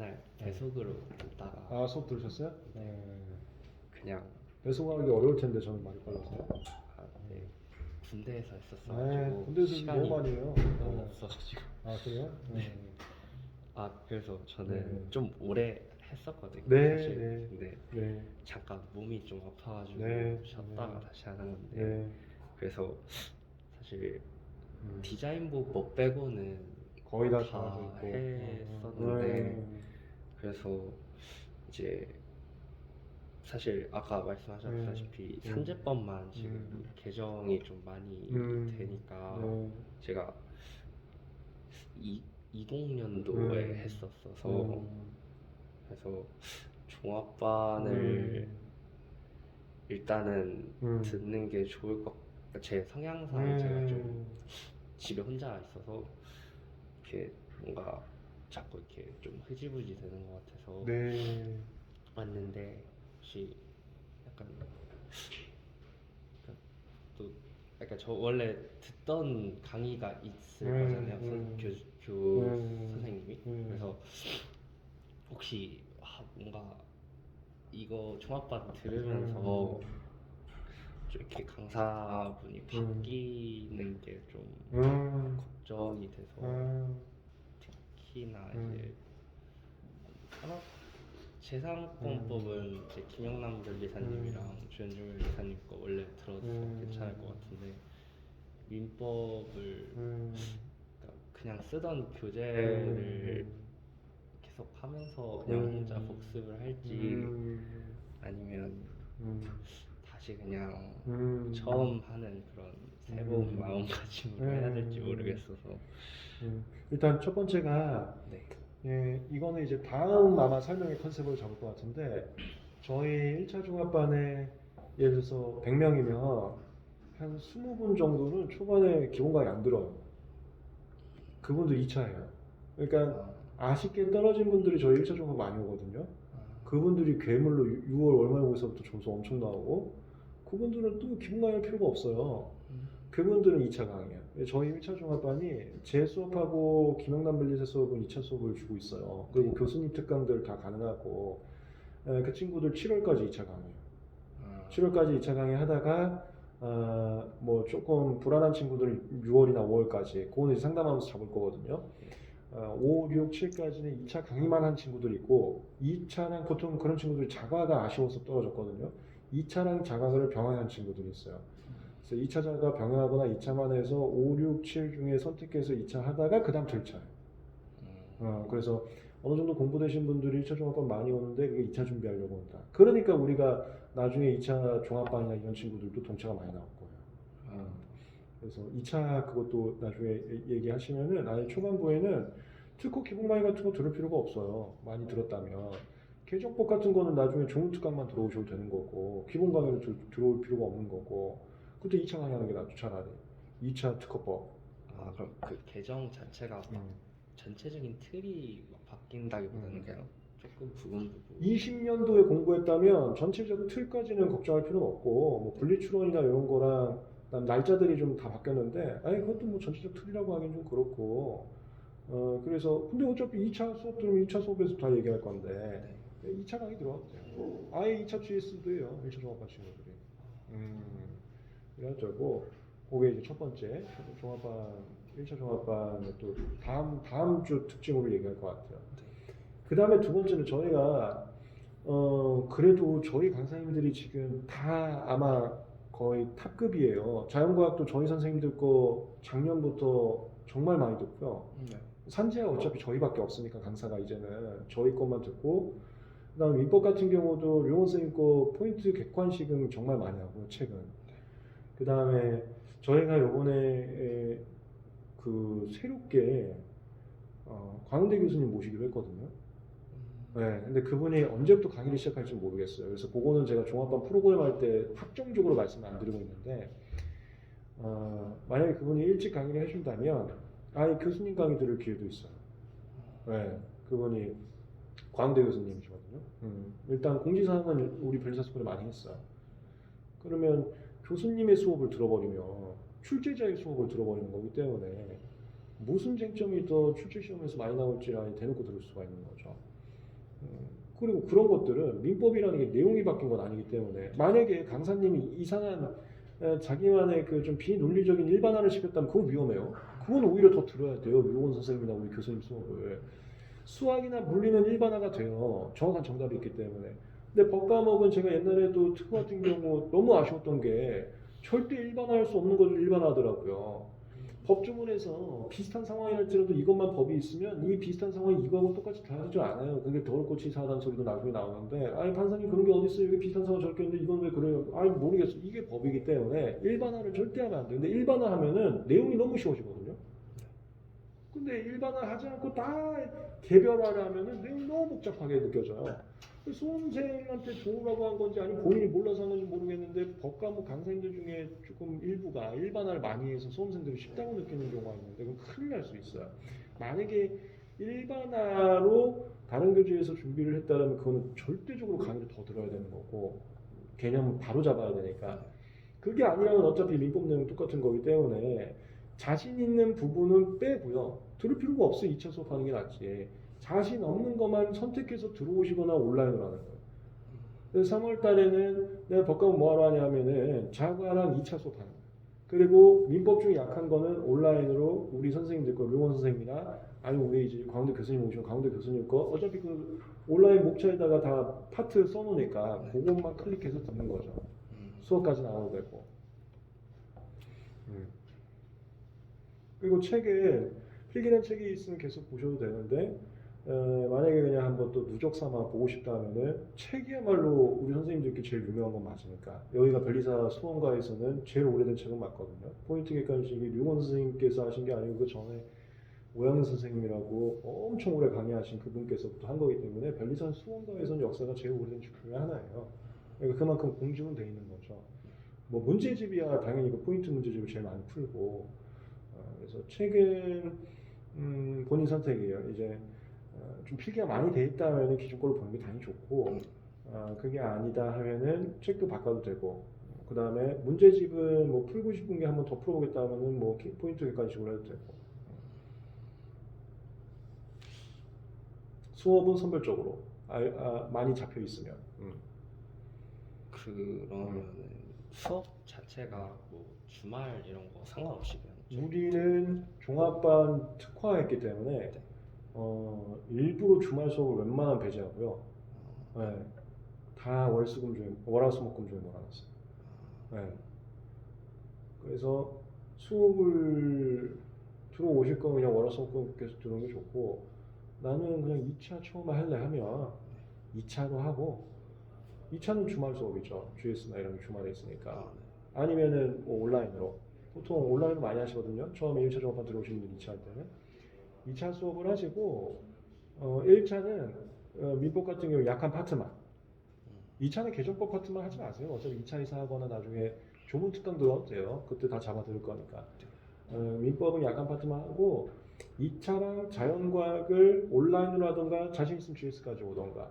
맨날 배속으로 듣다가 아, 수업 들으셨어요? 그냥 배송하기 어려울 텐데 저는 많이 빨라서요. 네, 군대에서 네, 했었어가지고 군대에서 시간이 너무 많이 해요. 너무 없어가지고 아, 그래요? 그래서 저는 네. 좀 오래 했었거든요 네, 사실. 네. 근데 네. 잠깐 몸이 좀 아파가지고 네. 쉬었다가 네. 다시 하는 건데 네. 그래서 사실 음. 디자인부 뭐 빼고는 거의 다 다 정해져 있고. 했었는데 그래서 이제 사실 아까 말씀하셨다시피 산재법만 지금 개정이 좀 많이 되니까 네. 제가 20년도에 했었어서 그래서 종합반을 일단은 듣는 게 좋을 것 제 성향상 제가 좀 집에 혼자 있어서 이렇게 뭔가 자꾸 이렇게 좀 흐지부지 되는 것 같아서 네. 왔는데 혹시 약간 또 약간 저 원래 듣던 강의가 있을 거잖아요. 선생님이. 그래서 혹시 뭔가 이거 종합반 들으면서 좀 이렇게 강사분이 바뀌는 게 좀 걱정이 돼서 특히나 이제 재산권법은 이제 김영남 변리사님이랑 주현중 변리사님 거 원래 들어서 괜찮을 것 같은데 민법을 그러니까 그냥 쓰던 교재를 계속 하면서 그냥 혼자 복습을 할지 아니면 다시 그냥 처음 하는 그런 새로운 마음가짐으로 해야 될지 모르겠어서 일단 첫 번째가 네. 예, 이거는 이제 다음 아마 설명의 컨셉을 잡을 것 같은데 저희 1차 종합반에 예를 들어서 100명이면 한 20분 정도는 초반에 기본 강의 안 들어요. 그분들 2차예요. 그러니까 아쉽게 떨어진 분들이 저희 1차 종합 많이 오거든요. 그분들이 괴물로 6월 월말고사부터 점수 엄청 나오고 그분들은 또 기본 강의 할 필요가 없어요. 그분들은 2차 강의예요. 저희 1차 종합반이 제 수업하고 김영남 변리사 수업은 2차 수업을 주고 있어요. 그리고 교수님 특강들 다 가능하고 그 친구들 7월까지 2차 강의예요. 7월까지 2차 강의 하다가 뭐 조금 불안한 친구들 6월이나 5월까지 그거는 이제 상담하면서 잡을 거거든요. 5, 6, 7까지는 2차 강의만 한 친구들이 있고 2차랑 보통 그런 친구들이 자가가 아쉬워서 떨어졌거든요. 2차랑 자가를 병행한 친구들이 있어요. 그래서 2차 자가 병행하거나 2차만 해서 5, 6, 7 중에 선택해서 2차 하다가 그 다음 7차예요. 그래서 어느 정도 공부되신 분들이 1차 종합반 많이 오는데 그게 2차 준비하려고 온다. 그러니까 우리가 나중에 2차 종합반이나 이런 친구들도 동차가 많이 나올 거예요. 그래서 2차 그것도 나중에 얘기하시면은 아예 초반부에는 특허 기본 강의 같은 거 들을 필요가 없어요. 많이 들었다면. 개정법 같은 거는 나중에 좋은 특강만 들어오셔도 되는 거고 기본 강의를 들어올 필요가 없는 거고 그때 2차 강의 하는 게 낫죠 차라리. 2차 특허법. 그럼 그 개정 자체가 막 전체적인 틀이 막 바뀐다기보다는 그냥 조금 부분 20년도에 공부했다면 전체적 틀까지는 걱정할 필요는 없고 뭐 분리출원이나 이런 거랑 날짜들이 좀 다 바뀌었는데 아니 그것도 뭐 전체적 틀이라고 하긴 좀 그렇고 그래서 근데 어차피 2차 수업 들으면 2차 수업에서 다 얘기할 건데 2차 강의 들어와도 돼요. 아예 2차 GS도 해요. 1차 종합반 친구들이. 그래가지고 그게 이제 첫 번째 종합반 1차 종합반의 또 다음 주 특징으로 얘기할 것 같아요. 그 다음에 두 번째는 저희가 그래도 저희 강사님들이 지금 다 아마 거의 탑급이에요. 자연과학도 저희 선생님들 거 작년부터 정말 많이 듣고요. 산재가 어차피 저희밖에 없으니까 강사가 이제는 저희 것만 듣고 그다음 민법 같은 경우도 류원 선생님 거 포인트 객관식은 정말 많이 하고요. 최근. 그다음에 저희가 요번에 그 새롭게 광대 교수님 모시기로 했거든요. 네, 근데 그분이 언제부터 강의를 시작할지 모르겠어요. 그래서 그거는 제가 종합반 프로그램 할 때 확정적으로 말씀을 안 드리고 있는데 만약에 그분이 일찍 강의를 해준다면 아예 교수님 강의 들을 기회도 있어요. 네, 그분이 광대 교수님이시거든요. 일단 공지사항은 우리 변리사 스쿨에 많이 했어요. 그러면 교수님의 수업을 들어버리면 출제자의 수업을 들어버리는 거기 때문에 무슨 쟁점이 더 출제 시험에서 많이 나올지 아예 대놓고 들을 수가 있는 거죠. 그리고 그런 것들은 민법이라는 게 내용이 바뀐 건 아니기 때문에 만약에 강사님이 이상한 자기만의 그 좀 비논리적인 일반화를 시켰다면 그건 위험해요. 그건 오히려 더 들어야 돼요. 유원 선생님이나 우리 교수님 수업을. 수학이나 물리는 일반화가 돼요. 정확한 정답이 있기 때문에. 근데 법 과목은 제가 옛날에도 특후 같은 경우 너무 아쉬웠던 게 절대 일반화할 수 없는 것을 일반화하더라고요. 법조문에서 비슷한 상황이랄지라도 이것만 법이 있으면 이 비슷한 상황이 이거하고 똑같이 다르지 않아요. 그게 더울 꽃이 이상하다는 소리도 나중에 나오는데 아니 판사님 그런 게 어디 있어요? 여기 비슷한 상황 저렇게 했는데 이건 왜 그래요? 아니 모르겠어. 이게 법이기 때문에 일반화를 절대 하면 안 돼요. 근데 일반화하면은 내용이 너무 쉬워지거든요. 근데 일반화 하지 않고 다 개별화를 하면은 내용이 너무 복잡하게 느껴져요. 수험생한테 좋으라고 한 건지 아니면 본인이 몰라서 한 건지 모르겠는데 법과목 강사님들 중에 조금 일부가 일반화를 많이 해서 수험생들이 쉽다고 느끼는 경우가 있는데 그건 큰일 날 수 있어요. 만약에 일반화로 다른 교재에서 준비를 했다면 그거는 절대적으로 강의를 더 들어야 되는 거고 개념을 바로 잡아야 되니까 그게 아니라면 어차피 민법 내용 똑같은 거기 때문에 자신 있는 부분은 빼고요. 들을 필요가 없어 2차 수업하는 게 낫지. 자신 없는 것만 선택해서 들어오시거나 온라인으로 하는 거예요. 그래서 3월 달에는 내가 법과목 뭐하러 하냐 하면은 자과랑 2차 수업 하는 거예요. 그리고 민법 중에 약한 거는 온라인으로 우리 선생님들 거, 류원 선생님이나 아니면 우리 이제 강원대 교수님 오시면 강원대 교수님 거 어차피 그 온라인 목차에다가 다 파트 써놓으니까 그것만 클릭해서 듣는 거죠. 수업까지 나와도 되고. 그리고 책에 필기된 책이 있으면 계속 보셔도 되는데 만약에 그냥 한번 또 누적 삼아 보고 싶다 하면은 책이야말로 우리 선생님들께 제일 유명한 건 맞으니까 여기가 변리사 수원가에서는 제일 오래된 책은 맞거든요. 포인트 객관식이 류건 선생님께서 하신 게 아니고 그 전에 오영은 선생님이라고 엄청 오래 강의하신 그분께서부터 한 거기 때문에 변리사 수원가에서는 역사가 제일 오래된 책 중에 하나예요. 그러니까 그만큼 공증은 돼 있는 거죠. 뭐 문제집이야 당연히 그 포인트 문제집을 제일 많이 풀고 그래서 책은 본인 선택이에요. 이제 좀 필기가 많이 돼 있다면 기존 걸로 보는 게 당연히 좋고 그게 아니다 하면은 책도 바꿔도 되고 그 다음에 문제집은 뭐 풀고 싶은 게 한번 더 풀어보겠다 하면은 뭐 포인트 객관식으로 해도 되고 수업은 선별적으로 많이 잡혀 있으면 그러면은 수업 자체가 뭐 주말 이런 거 상관없이 그냥 우리는 종합반 특화했기 때문에 네. 일부러 주말 수업을 웬만하면 배제하고요. 네, 다 월수금주에 월화수목금주에 몰아놨어요. 네. 그래서 수업을 들어오실 거면 그냥 월화수목금 계속 들어오는 게 좋고 나는 그냥 2차 처음에 할래 하면 2차로 하고 2차는 주말 수업이죠. GS나 이런 게 주말에 있으니까 아니면은 뭐 온라인으로 보통 온라인으로 많이 하시거든요. 처음에 1차 종합반 들어오시는 분들 2차 할 때는 2차 수업을 하시고 1차는 민법 같은 경우 약한 파트만 2차는 개정법 파트만 하지 마세요. 어차피 2차 이상 하거나 나중에 조문 특강 들어도 돼요. 그때 다 잡아 들을 거니까 민법은 약한 파트만 하고 2차랑 자연과학을 온라인으로 하던가 자신 있으면 GS까지 오던가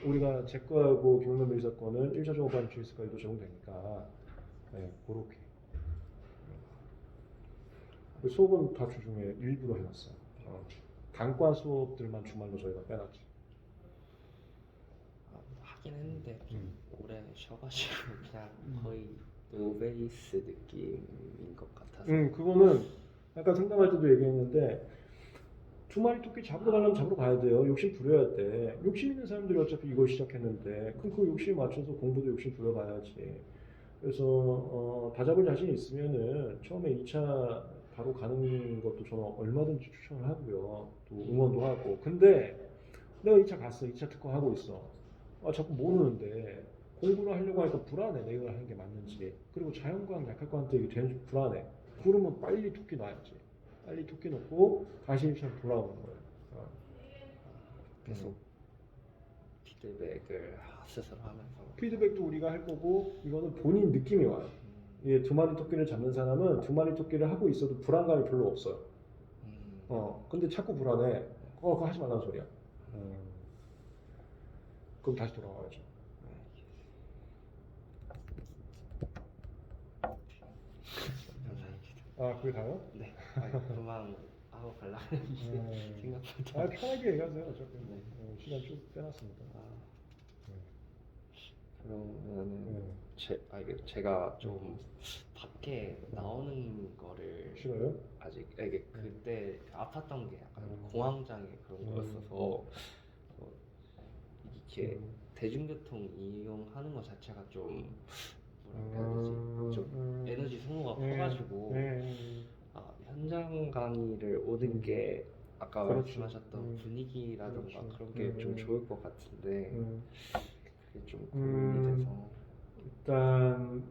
우리가 제 거하고 김용남 변리사 거는 1차 종합반 GS까지도 적용되니까 네, 그렇게 수업은 다 주중에 일부러 해놨어요. 단과 수업들만 주말로 저희가 빼놨죠. 하긴 했는데 좀 오래 쉬어가지고 그냥 거의 노베이스 느낌인 것 같아서 그거는 아까 상담할 때도 얘기했는데 두 마리 토끼 잡으러 가려면 잡으러 가야 돼요. 욕심 부려야 돼. 욕심 있는 사람들이 어차피 이걸 시작했는데 그럼 그 욕심에 맞춰서 공부도 욕심 부려봐야지. 그래서 다 잡을 자신 있으면은 처음에 2차 바로 가는 것도 저는 얼마든지 추천을 하고요. 또 응원도 하고. 근데 내가 2차 갔어. 2차 특허 하고 있어. 자꾸 모르는데 공부를 하려고 하니까 불안해. 내가 하는 게 맞는지. 그리고 자연과학, 약학과학한테 이게 되는지 불안해. 그러면 빨리 토끼 놔야지. 빨리 토끼 놓고 다시 1차로 돌아오는 거예요. 계속 피드백을 스스로 하면서 피드백도 우리가 할 거고 이거는 본인 느낌이 와요. 이 두 마리 토끼를 잡는 사람은 두 마리 토끼를 하고 있어도 불안감이 별로 없어요. 근데 자꾸 불안해. 그거 하지 말라는 소리야. 그럼 다시 돌아와야죠. 그게 다요? 네. 그만 하고 갈라 생각보다 편하게 얘기하세요. 어차피. 네. 시간 쭉 빼놨습니다. 아, 네. 그러면은 네. 이게 제가 좀 밖에 나오는 거를 싫어요? 아직 이게 그때 아팠던 게 약간 음. 공황장애 그런 음. 거였어서 이렇게 음. 대중교통 이용하는 것 자체가 좀 뭐랄까 해야 되지? 좀 에너지 소모가 커가지고 현장 강의를 오는 게 아까 그렇지. 말씀하셨던 분위기라던가 그렇지. 그런 게 좀 좋을 것 같은데 그게 좀 고민이 음. 돼서 일단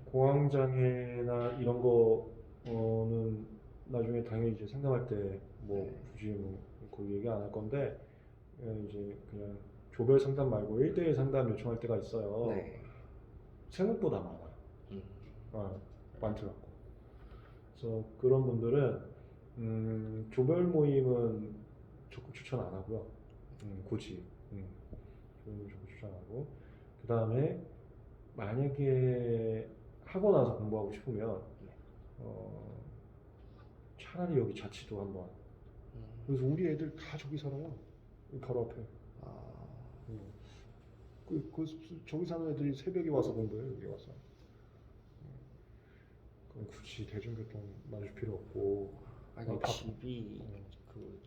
공황장애나 이런 거는 나중에 당연히 이제 상담할 때 뭐 네. 굳이 뭐 거기 얘기 안 할 건데 이제 그냥 조별 상담 말고 1대1 상담 요청할 때가 있어요. 네. 생각보다 많아. 음. 많더라고. 그래서 그런 분들은 조별 모임은 적극 추천 안 하고요. 굳이 조별 모임 적극 추천 안 하고 그 다음에 만약에 하고 나서 공부하고 싶으면 차라리 여기 자취도 한번. 그래서 우리 애들 다 저기 살아요. 여기 바로 앞에. 아, 저기 사는 애들이 새벽에 와서 공부해요. 여기 와서. 그럼 굳이 대중교통 맞을 필요 없고. 아니 집이 그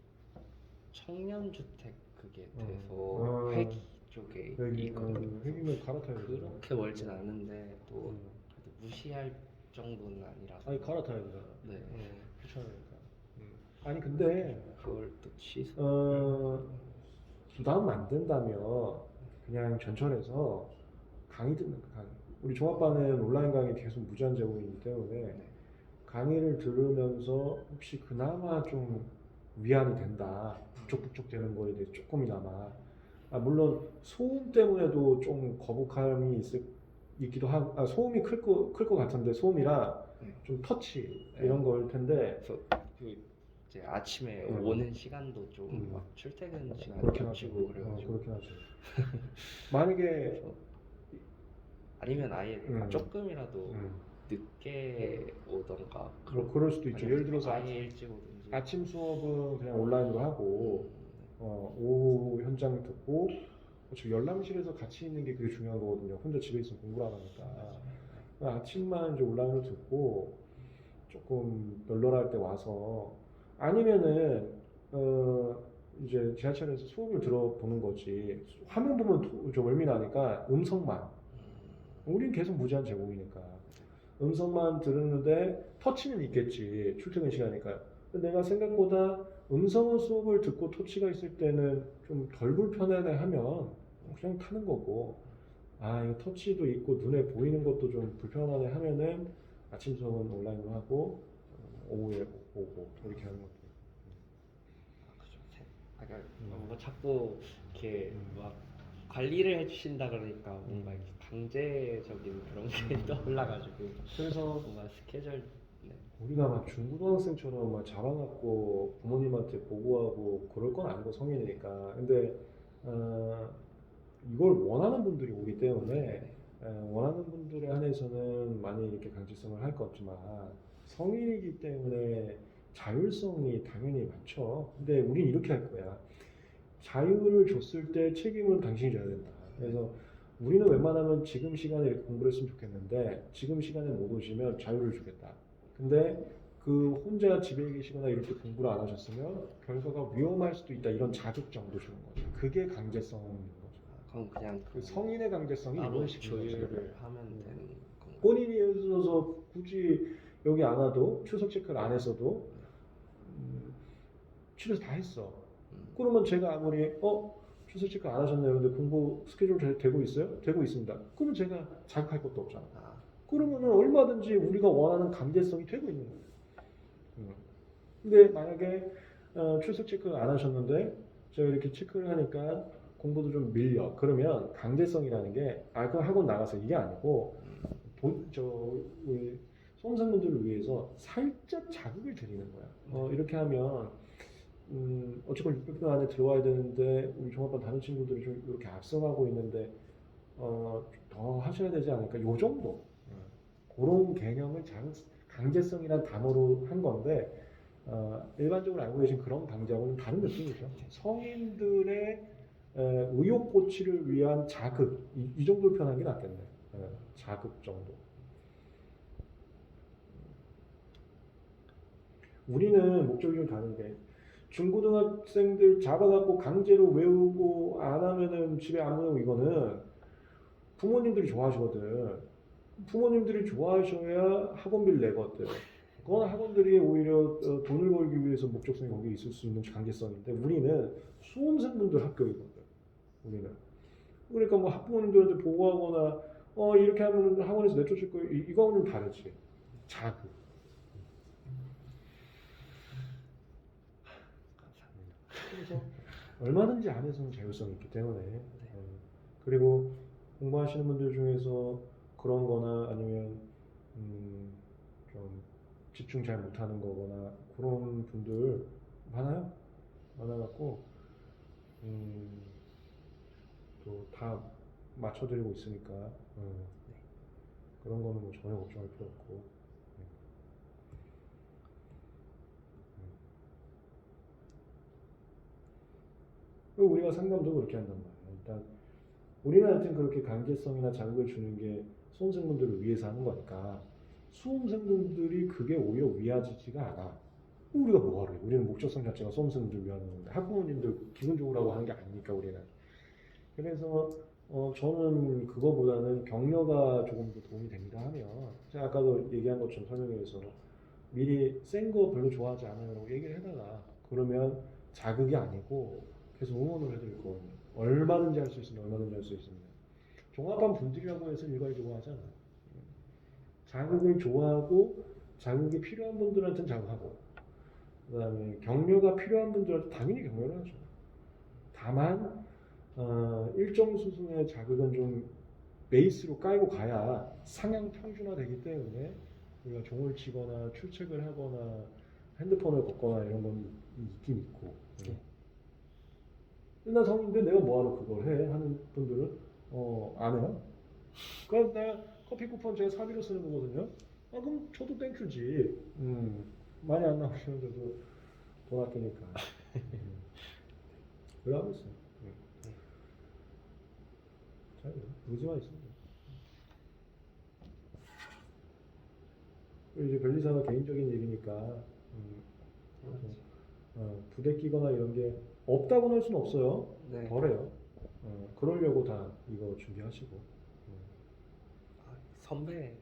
청년주택 그게 돼서 회기 쪽에 있거든요. 회기면 갈아타야 돼. 그렇게 멀진 않은데 또 그래도 무시할 정도는 아니라서. 아니 갈아타야 돼. 네. 귀찮으니까. 아니 근데 그걸 또 취소. 부담 안 된다면 그냥 전철에서 강의 듣는 거. 우리 종합반은 온라인 강의 계속 무제한 제공이기 때문에 강의를 들으면서 혹시 그나마 좀 위안이 된다. 북적북적 되는 거에 대해 조금이나마. 물론 소음 때문에도 좀 거북함이 있기도 하고, 소음이 클 거 같은데 소음이랑 좀 터치 이런 거일 텐데. 그래서 그 이제 아침에 네. 오는 시간도 좀 막 출퇴근 시간이 그렇긴 겹치고 하죠. 그래가지고 그렇긴 하죠. 만약에 아니면 아예 조금이라도 늦게 오던가 그럴 수도 있죠. 예를 들어서 아예 일찍 오든지. 아침 수업은 그냥 온라인으로 하고 오후 현장 듣고 어차피 열람실에서 같이 있는 게 그게 중요한 거거든요. 혼자 집에 있으면 공부를 안 하니까. 아침만 이제 온라인으로 듣고 조금 널널할 때 와서 아니면은 이제 지하철에서 수업을 들어보는 거지. 화면 보면 좀 멀미나니까 음성만. 우린 계속 무제한 제공이니까. 음성만 들었는데 터치는 있겠지. 출퇴근 시간이니까. 근데 내가 생각보다 음성 수업을 듣고 터치가 있을 때는 좀 덜 불편하네 하면 그냥 타는 거고, 이거 터치도 있고 눈에 보이는 것도 좀 불편하네 하면은 아침 수업은 온라인으로 하고 오후에 오고 이렇게 하는 것도. 그죠. 그러니까 뭐 자꾸 이렇게 막 관리를 해주신다 그러니까 뭔가 이렇게 강제적인 그런 게 떠올라가지고. 그래서 뭔가 스케줄. 우리가 막 중고등학생처럼 막 잡아갖고 부모님한테 보고하고 그럴 건 아니고 성인이니까. 근데 이걸 원하는 분들이 오기 때문에 원하는 분들에 한해서는 많이 이렇게 강제성을 할 것 같지만 성인이기 때문에 자율성이 당연히 많죠. 근데 우린 이렇게 할 거야. 자유를 줬을 때 책임은 당신이 져야 된다. 그래서 우리는 웬만하면 지금 시간에 이렇게 공부를 했으면 좋겠는데 지금 시간에 못 오시면 자유를 주겠다. 근데 그 혼자 집에 계시거나 이럴 때 공부를 안 하셨으면 결과가 위험할 수도 있다. 이런 자극점도 주는 거죠. 그게 강제성인 거죠. 그럼 그냥 그 성인의 강제성이 따로 이런 식인 거죠. 조율을 하면 되는 건가요? 본인이 예를 들어서 굳이 여기 안 와도 출석 체크를 안 했어도 집에서 다 했어. 그러면 제가 아무리 출석 체크 안 하셨네요. 근데 공부 스케줄 잘 되고 있어요? 되고 있습니다. 그러면 제가 자극할 것도 없잖아. 그러면은 얼마든지 우리가 원하는 강제성이 되고 있는 거예요. 근데 만약에 출석 체크 안 하셨는데 제가 이렇게 체크를 하니까 공부도 좀 밀려. 그러면 강제성이라는 게 그거 학원 나가서 이게 아니고 우리 수험생분들을 위해서 살짝 자극을 드리는 거야. 이렇게 하면 어쨌건 600분 안에 들어와야 되는데 우리 종합반 다른 친구들이 좀 이렇게 앞서가고 있는데 더 하셔야 되지 않을까? 요 정도. 그런 개념을 강제성이란 단어로 한 건데 일반적으로 알고 계신 그런 강제하고는 다른 느낌이죠. 성인들의 의욕 고취를 위한 자극 이 정도로 표현하는 게 낫겠네. 자극 정도. 우리는 목적이 좀 다른데 중고등학생들 잡아갖고 강제로 외우고 안 하면은 집에 안 보내고 이거는 부모님들이 좋아하시거든. 부모님들이 좋아하셔야 학원비를 내거든. 그건 학원들이 오히려 돈을 벌기 위해서 목적성이 거기에 있을 수 있는 강제성인데 우리는 수험생분들 합격이거든. 우리는. 그러니까 뭐 학부모님들한테 보고하거나 이렇게 하면 학원에서 내쫓을 거예요. 이거는 좀 다르지. 자극. 감사합니다. 그래서 얼마든지 안에서는 자율성이 있기 때문에 그리고 공부하시는 분들 중에서 그런 거나 아니면 좀 집중 잘 못하는 거거나 그런 분들 많아요. 많아갖고 또 다 맞춰드리고 있으니까 그런 거는 뭐 전혀 걱정할 필요 없고 그리고 우리가 상담도 그렇게 한단 말이에요. 일단 우리는 하여튼 그렇게 강제성이나 자극을 주는 게 수험생분들을 위해서 하는 거니까 수험생분들이 그게 오히려 위화지지가 않아. 우리가 뭐하러 해? 우리는 목적성 자체가 수험생분들을 위하는 건데 학부모님들 기본적으로 하고 하는 게 아니니까 우리는. 그래서 저는 그거보다는 격려가 조금 더 도움이 된다 하면 제가 아까도 얘기한 것처럼 설명해서 미리 센 거 별로 좋아하지 않아요 라고 얘기를 해달라. 그러면 자극이 아니고 계속 응원을 해드릴 거거든요. 얼마든지 할 수 있으면 얼마든지 할 수 있습니다. 종합반 분들이라고 해서 일괄적으로 하잖아. 자극을 좋아하고 자극이 필요한 분들한테는 자극하고 그 다음에 격려가 필요한 분들한테 당연히 격려를 하죠. 다만 일정 수준의 자극은 좀 베이스로 깔고 가야 상향 평준화되기 때문에 우리가 종을 치거나 출첵을 하거나 핸드폰을 걷거나 이런 건 있긴 있고 나 성인인데 내가 뭐하러 그걸 해? 하는 분들은 안 해요. 그러니까 내가 커피 쿠폰 제가 사비로 쓰는 거거든요. 그럼 저도 땡큐지. 많이 안 나오시면 저도 돈 아끼니까. 그래 하고 있어요. 잘 의지만 있습니다. 그리고 이제 변리사가 개인적인 얘기니까 부대 끼거나 이런 게 없다고는 할 수는 없어요. 네. 덜해요. 그러려고 다 이거 준비하시고. 선배